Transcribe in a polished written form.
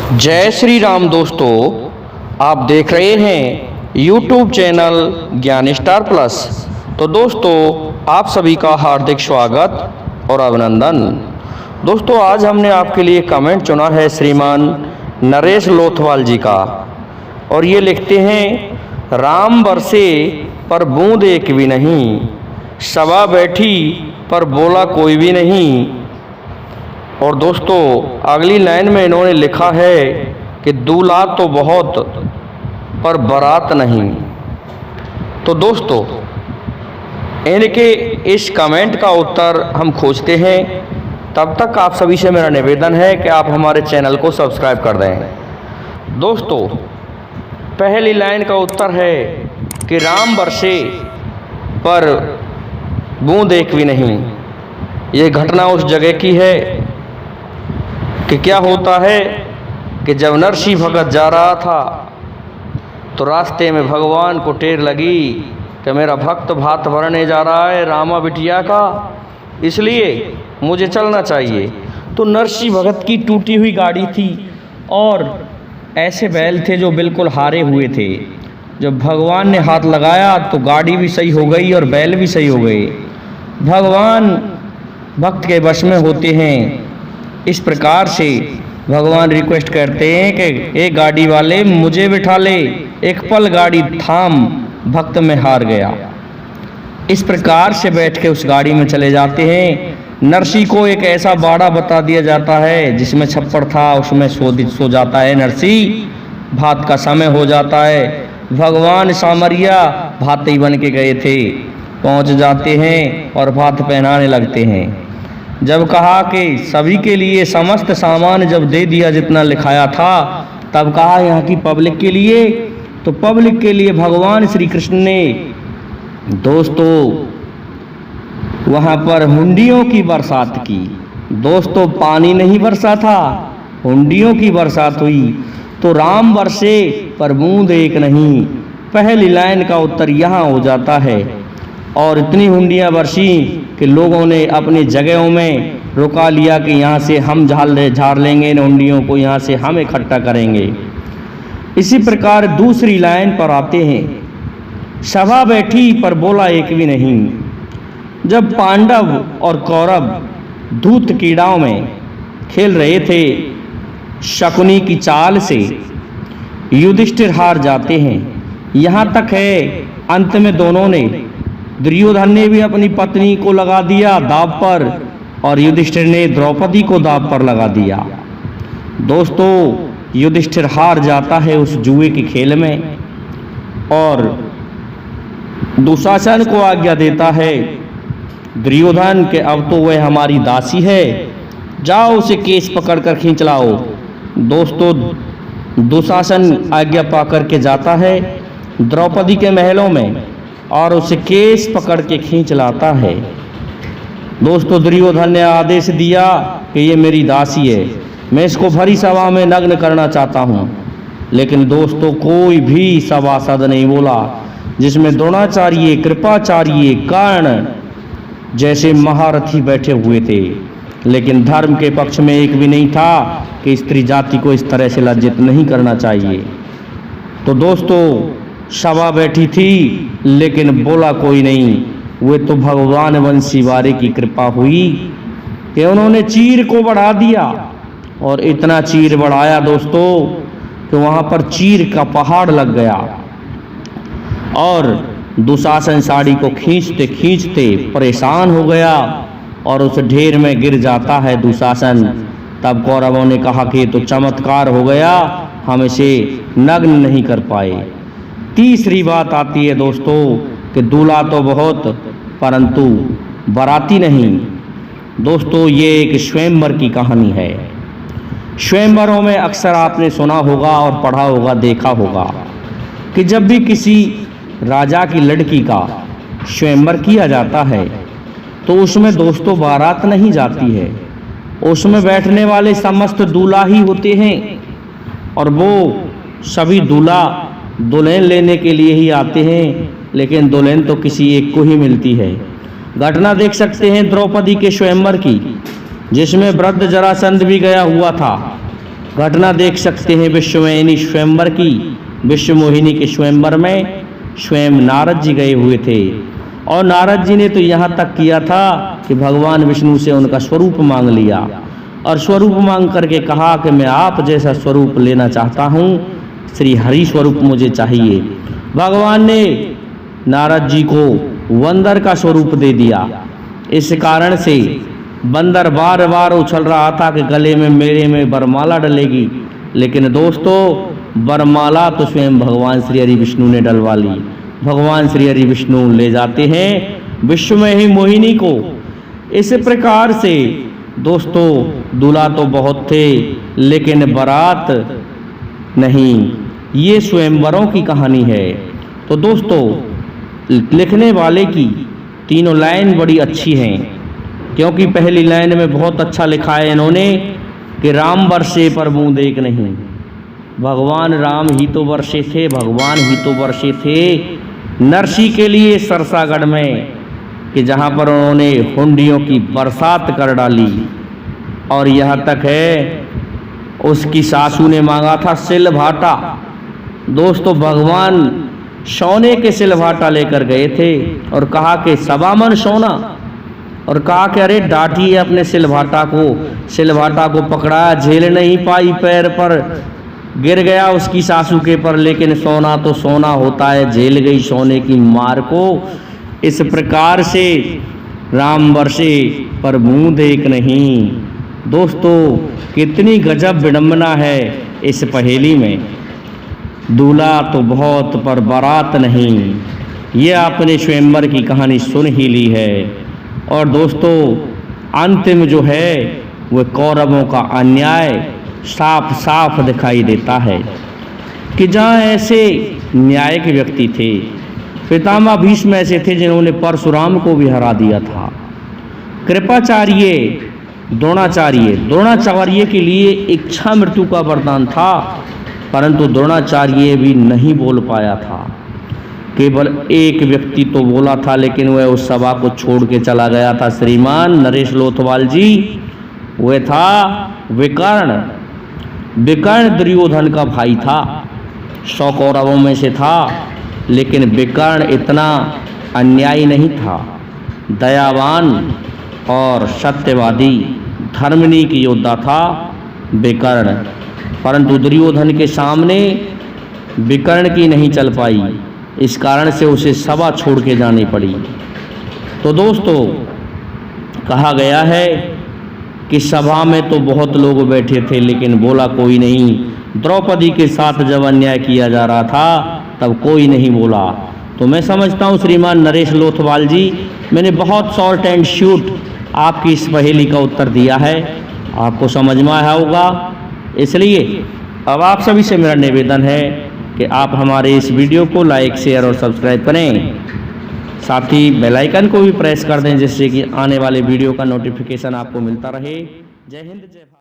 जय श्री राम दोस्तों, आप देख रहे हैं YouTube चैनल ज्ञान स्टार प्लस। तो दोस्तों, आप सभी का हार्दिक स्वागत और अभिनंदन। दोस्तों, आज हमने आपके लिए कमेंट चुना है श्रीमान नरेश लोथवाल जी का, और ये लिखते हैं, राम बरसे पर बूंद एक भी नहीं, सभा बैठी पर बोला कोई भी नहीं। और दोस्तों, अगली लाइन में इन्होंने लिखा है कि दूल्हा तो बहुत पर बारात नहीं। तो दोस्तों, इनके इस कमेंट का उत्तर हम खोजते हैं। तब तक आप सभी से मेरा निवेदन है कि आप हमारे चैनल को सब्सक्राइब कर दें। दोस्तों, पहली लाइन का उत्तर है कि राम बरसे पर बूंद एक भी नहीं। ये घटना उस जगह की है कि क्या होता है कि जब नरसिंह भगत जा रहा था तो रास्ते में भगवान को टेर लगी कि मेरा भक्त भात भरने जा रहा है रामा बिटिया का, इसलिए मुझे चलना चाहिए। तो नरसिंह भगत की टूटी हुई गाड़ी थी और ऐसे बैल थे जो बिल्कुल हारे हुए थे। जब भगवान ने हाथ लगाया तो गाड़ी भी सही हो गई और बैल भी सही हो गए। भगवान भक्त के वश में होते हैं। इस प्रकार से भगवान रिक्वेस्ट करते हैं कि एक गाड़ी वाले मुझे बिठा ले, एक पल गाड़ी थाम, भक्त में हार गया। इस प्रकार से बैठ के उस गाड़ी में चले जाते हैं। नरसिंह को एक ऐसा बाड़ा बता दिया जाता है जिसमें छप्पड़ था, उसमें सो जाता है नरसिंह। भात का समय हो जाता है। भगवान सामरिया भाती बन के गए थे, पहुंच जाते हैं और भात पहनाने लगते हैं। जब कहा कि सभी के लिए समस्त सामान जब दे दिया जितना लिखाया था, तब कहा यहाँ की पब्लिक के लिए। तो पब्लिक के लिए भगवान श्री कृष्ण ने दोस्तों वहाँ पर हुंडियों की बरसात की। दोस्तों, पानी नहीं बरसा था, हुंडियों की बरसात हुई। तो राम बरसे पर बूंद एक नहीं, पहली लाइन का उत्तर यहाँ हो जाता है। और इतनी हुंडियाँ बरसी कि लोगों ने अपनी जगहों में रुका लिया कि यहाँ से हम झाड़ लेंगे इन हुंडियों को, यहाँ से हम इकट्ठा करेंगे। इसी प्रकार दूसरी लाइन पर आते हैं, सभा बैठी पर बोला एक भी नहीं। जब पांडव और कौरव दूत क्रीड़ाओं में खेल रहे थे, शकुनी की चाल से युधिष्ठिर हार जाते हैं। यहाँ तक है अंत में दोनों ने, दुर्योधन ने भी अपनी पत्नी को लगा दिया दाव पर और युधिष्ठिर ने द्रौपदी को दाव पर लगा दिया। दोस्तों, युधिष्ठिर हार जाता है उस जुए के खेल में और दुशासन को आज्ञा देता है दुर्योधन के, अब तो वह हमारी दासी है, जाओ उसे केस पकड़ कर खींच लाओ। दोस्तों, दुशासन आज्ञा पा करके जाता है द्रौपदी के महलों में और उसे केस पकड़ के खींच लाता है। दोस्तों, दुर्योधन ने आदेश दिया कि ये मेरी दासी है, मैं इसको भरी सभा में नग्न करना चाहता हूँ। लेकिन दोस्तों, कोई भी सभासद नहीं बोला, जिसमें द्रोणाचार्य, कृपाचार्य, कर्ण जैसे महारथी बैठे हुए थे। लेकिन धर्म के पक्ष में एक भी नहीं था कि स्त्री जाति को इस तरह से लज्जित नहीं करना चाहिए। तो दोस्तों, सभा बैठी थी लेकिन बोला कोई नहीं। वे तो भगवान वंशी वारे की कृपा हुई कि उन्होंने चीर को बढ़ा दिया, और इतना चीर बढ़ाया दोस्तों कि वहाँ पर चीर का पहाड़ लग गया। और दुशासन साड़ी को खींचते खींचते परेशान हो गया और उस ढेर में गिर जाता है दुशासन। तब कौरवों ने कहा कि ये तो चमत्कार हो गया, हम इसे नग्न नहीं कर पाए। तीसरी बात आती है दोस्तों कि दूल्हा तो बहुत परंतु बाराती नहीं। दोस्तों, ये एक स्वयंवर की कहानी है। स्वयंवरों में अक्सर आपने सुना होगा और पढ़ा होगा, देखा होगा कि जब भी किसी राजा की लड़की का स्वयंवर किया जाता है तो उसमें दोस्तों बारात नहीं जाती है, उसमें बैठने वाले समस्त दूल्हा ही होते हैं और वो सभी दूल्हा दुल्हन लेने के लिए ही आते हैं। लेकिन दुल्हन तो किसी एक को ही मिलती है। घटना देख सकते हैं द्रौपदी के स्वयंवर की, जिसमें वृद्ध जरासंध भी गया हुआ था। घटना देख सकते हैं विश्वमोहिनी स्वयंवर की। विश्वमोहिनी के स्वयंवर में स्वयं नारद जी गए हुए थे और नारद जी ने तो यहाँ तक किया था कि भगवान विष्णु से उनका स्वरूप मांग लिया और स्वरूप मांग करके कहा कि मैं आप जैसा स्वरूप लेना चाहता हूँ, श्री हरि स्वरूप मुझे चाहिए। भगवान ने नारद जी को बंदर का स्वरूप दे दिया। इस कारण से बंदर बार बार उछल रहा था कि गले में मेरे में वरमाला डलेगी, लेकिन दोस्तों वरमाला तो स्वयं भगवान श्री हरि विष्णु ने डलवा ली। भगवान श्री हरि विष्णु ले जाते हैं विश्व में ही मोहिनी को। इस प्रकार से दोस्तों दूल्हा तो बहुत थे लेकिन बारात नहीं। ये स्वयंवरों की कहानी है। तो दोस्तों लिखने वाले की तीनों लाइन बड़ी अच्छी हैं, क्योंकि पहली लाइन में बहुत अच्छा लिखा है इन्होंने कि राम वर्षे पर बूंद एक नहीं। भगवान राम ही तो वर्षे थे, भगवान ही तो वर्षे थे नरसी के लिए सरसागढ़ में, कि जहाँ पर उन्होंने हुंडियों की बरसात कर डाली। और यहाँ तक है उसकी सासू ने मांगा था सिलभाटा। दोस्तों भगवान सोने के सिलभाटा लेकर गए थे और कहा कि सवा मन सोना, और कहा कि अरे डांटिए अपने सिलभाटा को। सिलभाटा को पकड़ा, झेल नहीं पाई, पैर पर गिर गया उसकी सासू के पर, लेकिन सोना तो सोना होता है, झेल गई सोने की मार को। इस प्रकार से राम वर्षे पर बूंद एक नहीं। दोस्तों कितनी गजब विडंबना है इस पहेली में। दूल्हा तो बहुत पर बारात नहीं। ये आपने स्वयंवर की कहानी सुन ही ली है। और दोस्तों अंतिम जो है वह कौरवों का अन्याय साफ साफ दिखाई देता है कि जहाँ ऐसे न्यायिक व्यक्ति थे, पितामह भीष्म ऐसे थे जिन्होंने परशुराम को भी हरा दिया था। कृपाचार्य द्रोणाचार्य के लिए इच्छा मृत्यु का वरदान था, परंतु द्रोणाचार्य भी नहीं बोल पाया था। केवल एक व्यक्ति तो बोला था, लेकिन वह उस सभा को छोड़ के चला गया था श्रीमान नरेश लोथवाल जी। वह था विकर्ण। विकर्ण दुर्योधन का भाई था, 100 कौरवों में से था, लेकिन विकर्ण इतना अन्यायी नहीं था। दयावान और सत्यवादी धर्मनीक योद्धा था विकर्ण, परंतु दुर्योधन के सामने विकर्ण की नहीं चल पाई। इस कारण से उसे सभा छोड़ के जानी पड़ी। तो दोस्तों कहा गया है कि सभा में तो बहुत लोग बैठे थे, लेकिन बोला कोई नहीं। द्रौपदी के साथ जब अन्याय किया जा रहा था तब कोई नहीं बोला। तो मैं समझता हूँ श्रीमान नरेश लोथवाल जी, मैंने बहुत शॉर्ट एंड शूट आपकी इस पहेली का उत्तर दिया है, आपको समझ में आया होगा। इसलिए अब आप सभी से मेरा निवेदन है कि आप हमारे इस वीडियो को लाइक, शेयर और सब्सक्राइब करें। साथ ही बेल आइकन को भी प्रेस कर दें, जिससे कि आने वाले वीडियो का नोटिफिकेशन आपको मिलता रहे। जय हिंद, जय भारत।